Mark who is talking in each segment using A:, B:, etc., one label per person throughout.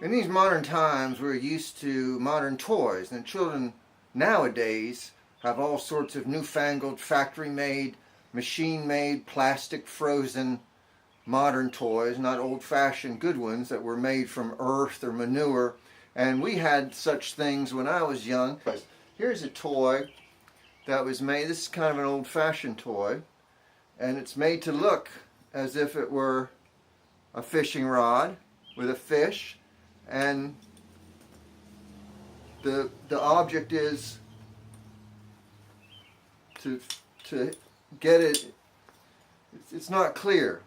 A: In these modern times, we're used to modern toys, and children nowadays have all sorts of newfangled factory-made, machine-made, plastic-frozen modern toys, not old-fashioned good ones that were made from earth or manure. And we had such things when I was young. Here's a toy that was made. This is kind of an old-fashioned toy, and it's made to look as if it were a fishing rod with a fish. And the object is to get it. It's not clear.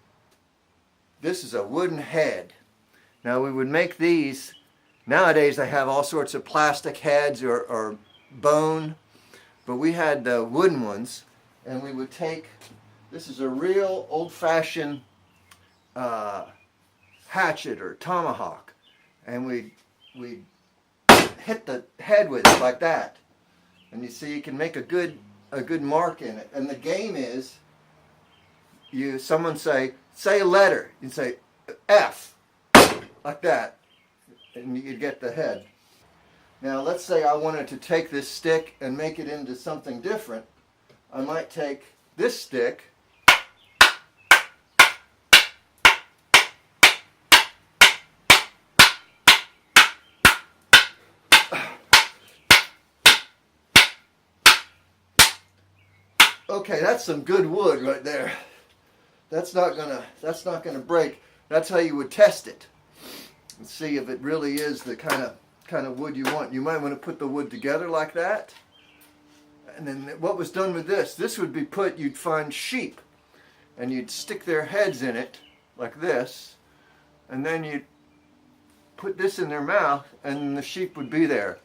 A: This is a wooden head. Now we would make these. Nowadays they have all sorts of plastic heads or bone, but we had the wooden ones, and we would take. This is a real old-fashioned hatchet or tomahawk. And we hit the head with it like that, and you see you can make a good mark in it. And the game is, someone say a letter, you say F, like that, and you get the head. Now let's say I wanted to take this stick and make it into something different. I might take this stick. Okay, that's some good wood right there. That's not gonna break. That's how you would test it and see if it really is the kind of wood you want. You might want to put the wood together like that. And then what was done with this? This would be put. You'd find sheep, and you'd stick their heads in it like this, and then you'd put this in their mouth, and the sheep would be there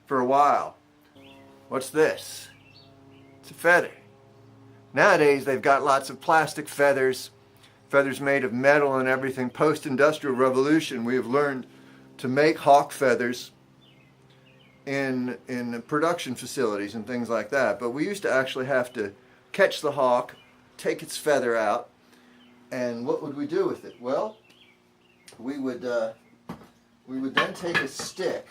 A: for a while. What's this? It's a feather. Nowadays they've got lots of plastic feathers made of metal and everything. Post-industrial revolution, we have learned to make hawk feathers in production facilities and things like that. But we used to actually have to catch the hawk, take its feather out, and what would we do with it? Well, we would then take a stick,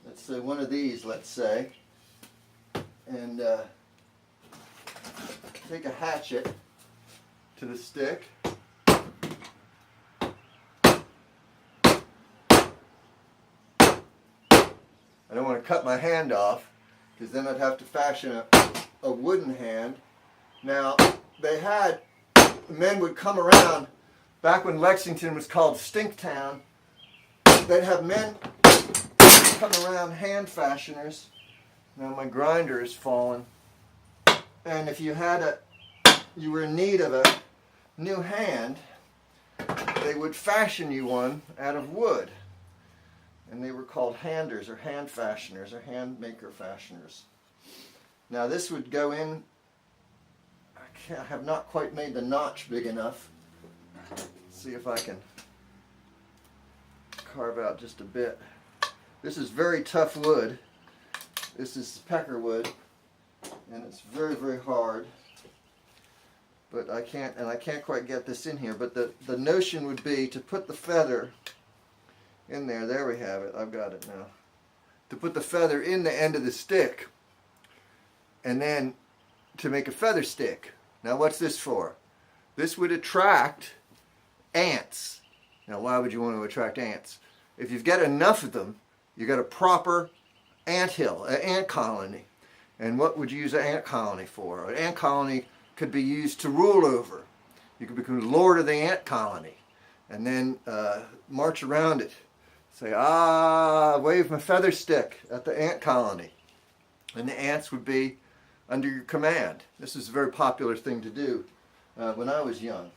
A: let's say one of these, let's say, and take a hatchet to the stick. I don't want to cut my hand off, because then I'd have to fashion a wooden hand. Now, men would come around, back when Lexington was called Stinktown, they'd have men come around, hand fashioners. Now my grinder is fallen. And if you were in need of a new hand, they would fashion you one out of wood. And they were called handers or hand fashioners or hand maker fashioners. Now this would go in. I have not quite made the notch big enough. Let's see if I can carve out just a bit. This is very tough wood. This is pecker wood, and it's very, very hard. But I can't quite get this in here. But the notion would be to put the feather in there. There we have it. I've got it now. To put the feather in the end of the stick, and then to make a feather stick. Now what's this for? This would attract ants. Now why would you want to attract ants? If you've got enough of them, you've got a proper ant hill, an ant colony. And what would you use an ant colony for? An ant colony could be used to rule over. You could become lord of the ant colony, and then march around it. Say, wave my feather stick at the ant colony. And the ants would be under your command. This is a very popular thing to do when I was young.